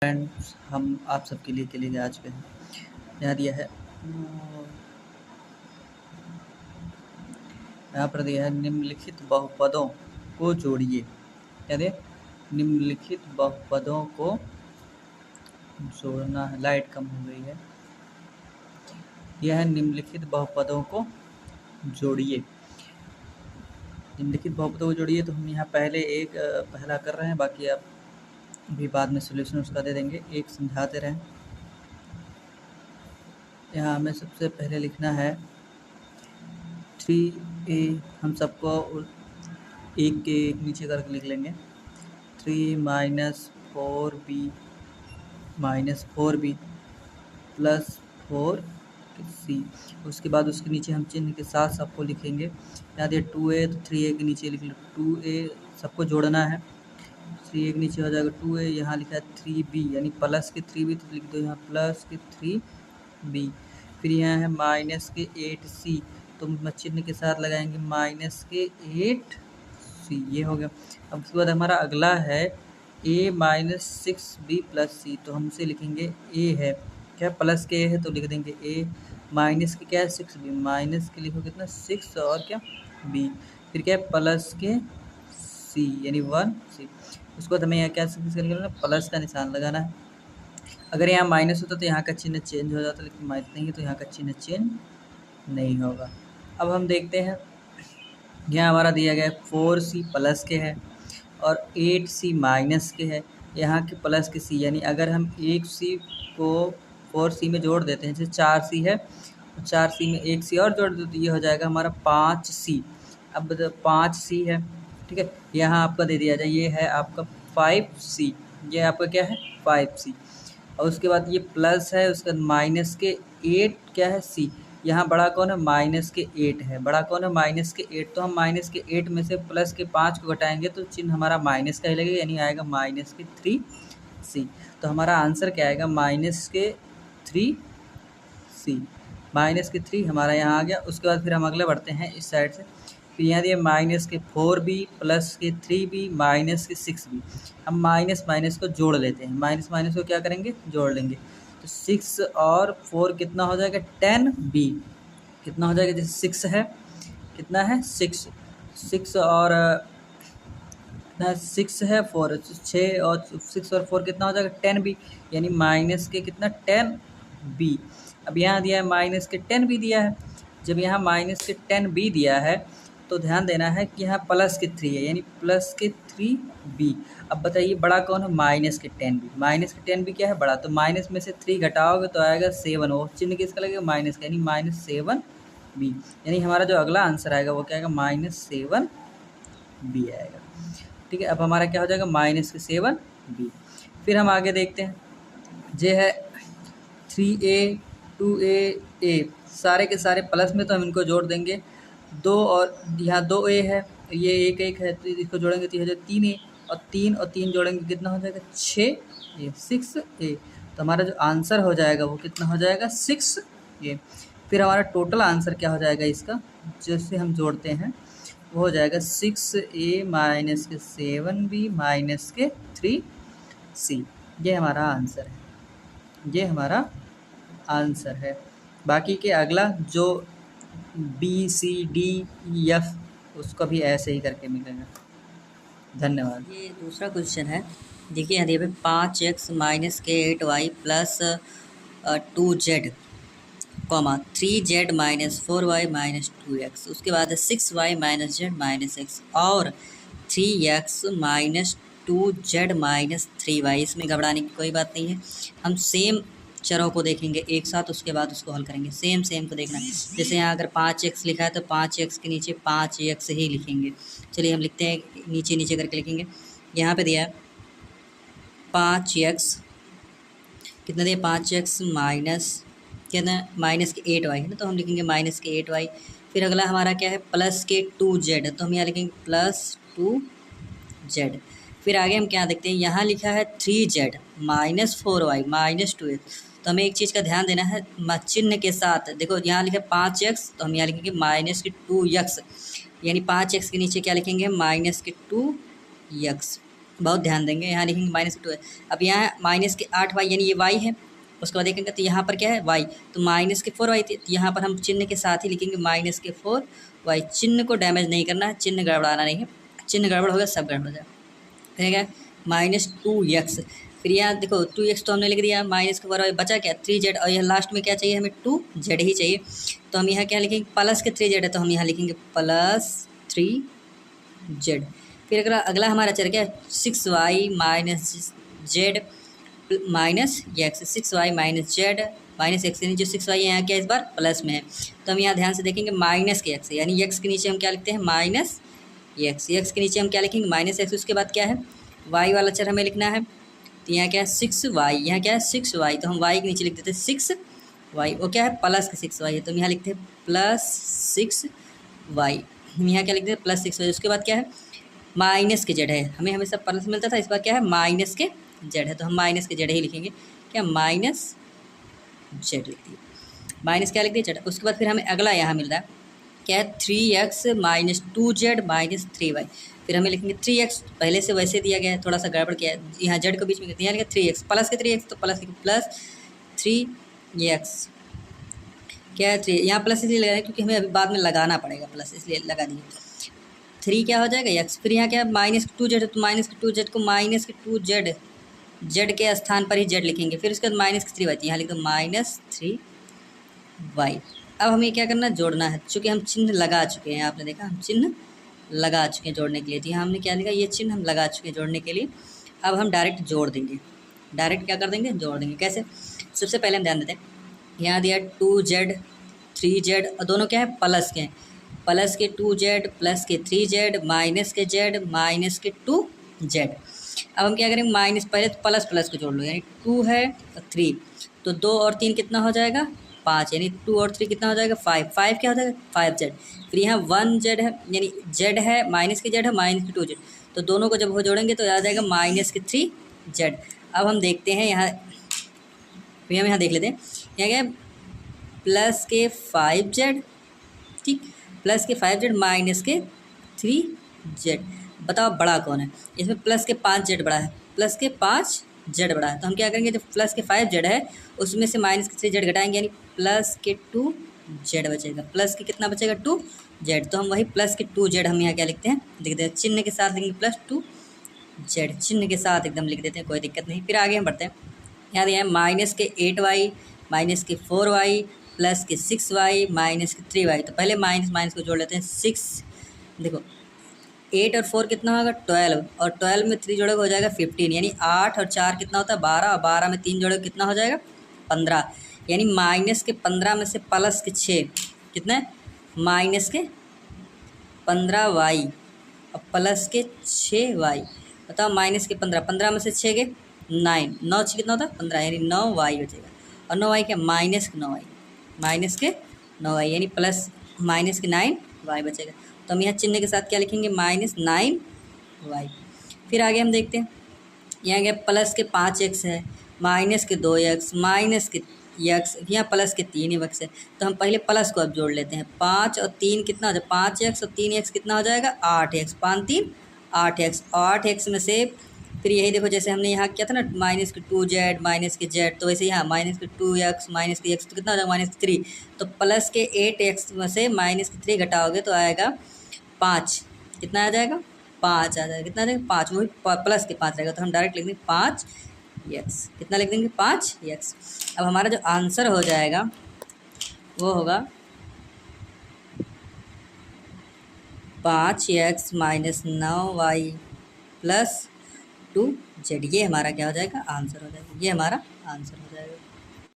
Friends, हम आप सबके लिए आ चुके हैं। यहाँ दिया है यहाँ पर दिया है निम्नलिखित बहुपदों को जोड़िए। क्या दिया? निम्नलिखित बहुपदों को जोड़ना है। लाइट कम हो गई है। यह है निम्नलिखित बहुपदों को जोड़िए। निम्नलिखित बहुपदों को जोड़िए तो हम यहाँ पहले पहला कर रहे हैं, बाकी आप भी बाद में सोल्यूशन उसका दे देंगे। एक समझाते रहें। यहाँ हमें सबसे पहले लिखना है 3a। हम सबको एक के एक नीचे करके लिख लेंगे। 3 4b प्लस 4c। उसके बाद उसके नीचे हम चिन्ह के साथ सबको लिखेंगे। यहाँ दिए 2a तो 3a के नीचे लिख लो। 2a सबको जोड़ना है। 3a के नीचे हो जाएगा 2a। यहाँ लिखा है 3b यानी प्लस के 3b, तो लिख दो यहाँ प्लस के 3b। फिर यहाँ है माइनस के 8c, तो चिन्ह के साथ लगाएंगे माइनस के 8c। ये हो गया। अब उसके बाद हमारा अगला है a minus 6b plus c, तो हम उसे लिखेंगे a है क्या प्लस के है तो लिख देंगे a। माइनस के क्या है 6b, माइनस के लिखो कितना 6 और क्या b। फिर क्या है प्लस के c यानी 1c। उसके बाद हमें यहाँ क्या करना प्लस का निशान लगाना है। अगर यहाँ माइनस होता तो यहाँ का चिन्ह चेंज हो जाता, लेकिन माइनस नहीं है तो यहाँ का चिन्ह चेंज नहीं होगा। अब हम देखते हैं, यहाँ हमारा दिया गया है 4c प्लस के है और 8c माइनस के है। यहाँ के प्लस के c यानी अगर हम 1c को 4c में जोड़ देते हैं, जैसे 4c है तो 4c में 1c और जोड़ दो तो ये हो जाएगा हमारा 5c। अब 5c है, ठीक है। यहाँ आपका दे दिया जाए, ये है आपका 5c, ये आपका क्या है 5c। और उसके बाद ये प्लस है, उसके बाद माइनस के 8 क्या है c। यहाँ बड़ा कौन है माइनस के 8 है। बड़ा कौन है माइनस के 8, तो हम माइनस के 8 में से प्लस के 5 को घटाएंगे तो चिन्ह हमारा माइनस का ही लगेगा, यानी आएगा माइनस के 3c। तो हमारा आंसर क्या आएगा माइनस के 3c। माइनस के 3 हमारा यहाँ आ गया। उसके बाद फिर हम अगले बढ़ते हैं इस साइड से। फिर यहाँ दिया माइनस के 4b प्लस के 3b माइनस के 6b। हम माइनस माइनस को जोड़ लेते हैं। माइनस माइनस को क्या करेंगे जोड़ लेंगे, तो 6 और 4 कितना हो जाएगा 10b। कितना हो जाएगा, जैसे 6 है कितना है 6 और 6 है 4 6 और 6 और 4 कितना हो जाएगा 10b, यानी माइनस के कितना 10b। अब यहाँ दिया है माइनस के 10b दिया है। जब यहाँ माइनस के 10b दिया है तो ध्यान देना है कि यहाँ प्लस के 3 है, यानी प्लस के 3b। अब बताइए बड़ा कौन है माइनस के 10b। माइनस के 10b क्या है बड़ा, तो माइनस में से 3 घटाओगे तो आएगा 7। वो चिन्ह किसका लगेगा माइनस का, यानी माइनस 7b। यानी हमारा जो अगला आंसर आएगा वो क्या आएगा माइनस 7b आएगा। ठीक है। अब हमारा क्या हो जाएगा माइनस के 7b। फिर हम आगे देखते हैं, जे है 3a 2a सारे के सारे प्लस में, तो हम इनको जोड़ देंगे। 2 और यहाँ 2a है, ये एक एक है तो इसको जोड़ेंगे तो हो जाएगा 3a और 3 जोड़ेंगे कितना हो जाएगा 6a 6a। तो हमारा जो आंसर हो जाएगा वो कितना हो जाएगा 6a। फिर हमारा टोटल आंसर क्या हो जाएगा इसका, जैसे हम जोड़ते हैं वो हो जाएगा 6a माइनस के 7b माइनस के 3c। ये हमारा आंसर है, ये हमारा आंसर है। बाकी के अगला जो B C D E F उसको भी ऐसे ही करके मिलेगा। धन्यवाद। ये दूसरा क्वेश्चन है। देखिए यहाँ दिया 5x माइनस के 8y plus 2z comma 3z minus 4y minus 2x। उसके बाद 6y minus z minus x और 3x minus 2z minus 3y। इसमें घबराने की कोई बात नहीं है, हम सेम चरों को देखेंगे एक साथ, उसके बाद उसको हल करेंगे। सेम को देखना है। जैसे यहाँ अगर 5x लिखा है तो 5x के नीचे 5x ही लिखेंगे। चलिए हम लिखते हैं, नीचे करके लिखेंगे। यहाँ पे दिया है 5x कितना दिया 5x माइनस कितना माइनस के 8y है ना, तो हम लिखेंगे माइनस के 8y। फिर अगला हमारा क्या है प्लस के 2z, तो हम यहाँ लिखेंगे प्लस 2z। फिर आगे हम क्या देखते हैं, यहाँ लिखा है 3z minus 4y minus 2x। तो हमें एक चीज़ का ध्यान देना है, चिन्ह के साथ देखो यहाँ लिखा है 5x, तो हम यहाँ लिखेंगे माइनस के 2x, यानी 5x के नीचे क्या लिखेंगे माइनस के 2x। बहुत ध्यान देंगे। यहाँ लिखेंगे माइनस के 2 है, अब यहाँ माइनस के 8y यानी ये y है। उसके बाद देखेंगे तो यहाँ पर क्या है y, तो माइनस के 4y थी, तो यहाँ पर हम चिन्ह के साथ ही लिखेंगे माइनस के 4y। चिन्ह को डैमेज नहीं करना है, चिन्ह गड़बड़ाना नहीं है, चिन्ह गड़बड़ हो गया सब गड़बड़ हो जाएगा। फिर क्या -2x, फिर यहाँ देखो 2x तो हमने लिख दिया, माइनस के 4y बचा क्या 3z, और यह लास्ट में क्या चाहिए हमें 2z ही चाहिए। तो हम यहाँ क्या लिखेंगे प्लस के 3z है, तो हम यहाँ लिखेंगे प्लस 3z। फिर अगला हमारा चल गया 6y minus Z minus x, 6y minus Z minus x, यानी जो 6y यहाँ क्या इस बार प्लस में है। तो हम यहाँ ध्यान से देखेंगे माइनस के एक्स, यानी एक्स के नीचे हम क्या लिखते हैं माइनस एक्स, एक्स के नीचे हम क्या लिखेंगे माइनस एक्स। उसके बाद क्या है y वाला चर हमें लिखना है, तो यहाँ क्या है 6y, यहाँ क्या है 6y, तो हम y के नीचे लिख देते हैं 6y, वो क्या है प्लस के 6y है, तो हम यहाँ लिखते हैं प्लस 6y, हम यहाँ क्या लिखते हैं प्लस 6y। उसके बाद क्या है माइनस के जेड है, हमें हमेशा प्लस मिलता था, इस बार क्या है माइनस के जेड है, तो हम माइनस के जेड ही लिखेंगे, क्या माइनस जेड लिख दिए, माइनस क्या लिख दिए जेड। उसके बाद फिर हमें अगला यहाँ मिल रहा है क्या है 3x minus 2z minus 3y, फिर हमें लिखेंगे 3x, पहले से वैसे दिया गया है, थोड़ा सा गड़बड़ किया है, यहाँ जेड को बीच में यहाँ लिखा 3x प्लस के 3x, तो प्लस प्लस 3x क्या है 3, यहाँ प्लस इसलिए लगाया क्योंकि हमें अभी बाद में लगाना पड़ेगा प्लस, इसलिए लगा दिए 3 क्या हो जाएगा x। फिर यहाँ क्या है माइनस के 2z, तो माइनस के 2z को माइनस के 2z, जेड के स्थान पर ही जेड लिखेंगे। फिर उसके बाद माइनस के 3y, यहाँ लिख दो माइनस 3y। अब हमें क्या करना है जोड़ना है, चूँकि हम चिन्ह लगा चुके हैं, आपने देखा हम चिन्ह लगा चुके हैं जोड़ने के लिए, तो यहाँ हमने क्या लिखा ये चिन्ह हम लगा चुके हैं जोड़ने के लिए। अब हम डायरेक्ट जोड़ देंगे, डायरेक्ट क्या कर देंगे जोड़ देंगे। कैसे, सबसे पहले हम ध्यान देते हैं, यहाँ दिया 2z 3z, और दोनों क्या है प्लस के हैं, प्लस के 2z प्लस के 3z माइनस के z माइनस के 2z। अब हम क्या करेंगे माइनस, पहले तो प्लस प्लस को जोड़ लो, यानी 2 है और 3, तो 2 और 3 कितना हो जाएगा 5, यानी 2 और 3 कितना हो जाएगा 5, 5 क्या हो जाएगा 5z। फिर यहाँ 1z है, यानी z है माइनस के z है माइनस के 2z, तो दोनों को जब वो जोड़ेंगे तो आ जाएगा माइनस के 3z। अब हम देखते हैं यहाँ, फिर हम यहाँ देख लेते हैं, यहाँ क्या है प्लस के 5z, ठीक, प्लस के 5z माइनस के 3z। बताओ बड़ा कौन है इसमें, प्लस के 5z बड़ा है, प्लस के 5z बड़ा है, तो हम क्या करेंगे जो प्लस के 5z है उसमें से माइनस के 3z घटाएंगे, यानी प्लस के 2z बचेगा, प्लस के कितना बचेगा 2z, तो हम वही प्लस के 2z हम यहाँ क्या लिखते हैं लिख देते हैं, चिन्ह के साथ लिखेंगे प्लस 2z, चिन्ह के साथ एकदम लिख देते हैं, कोई दिक्कत नहीं। फिर आगे हम बढ़ते हैं, यहाँ दिया है माइनस के 8y माइनस के 4y प्लस के 6y माइनस के 3y। तो पहले माइनस माइनस को जोड़ लेते हैं, 6 देखो 8 और 4 कितना होगा 12, और 12 में 3 जोड़ोगे हो जाएगा 15, यानी 8 और 4 कितना होता है 12, और 12 में 3 जोड़ोगे कितना हो जाएगा 15, यानी माइनस के 15 में से प्लस के 6 कितना है माइनस के 15y और प्लस के 6y। बताओ माइनस के 15, 15 में से 6 के 9, 9 6 कितना होता है 15, यानी 9y बचेगा, और 9y क्या माइनस के 9y, माइनस के 9y, यानी प्लस माइनस के 9y बचेगा। तो हम यहाँ चिन्ह के साथ क्या लिखेंगे माइनस 9y। फिर आगे हम देखते हैं, यहाँ गया प्लस के 5x है माइनस के 2x माइनस के x, यहाँ प्लस के 3x है, तो हम पहले प्लस को अब जोड़ लेते हैं, 5 और 3 कितना हो जाएगा 5x और 3x कितना हो जाएगा 8x, 5 3 8x, 8x में से फिर यही देखो जैसे हमने यहाँ किया था ना माइनस के 2z माइनस के z, तो वैसे यहाँ माइनस के 2x माइनस के x, तो कितना हो जाएगा माइनस के 3, तो प्लस के 8x में से माइनस के 3 घटाओगे तो आएगा 5, कितना आ जाएगा 5 आ जाएगा, कितना आ जाएगा 5, वही प्लस के 5 रहेगा, तो हम डायरेक्ट लिख देंगे 5x, कितना लिख देंगे 5x। अब हमारा जो आंसर हो जाएगा वो होगा 5x minus 9y plus 2z, ये हमारा क्या हो जाएगा आंसर हो जाएगा, ये हमारा आंसर हो जाएगा।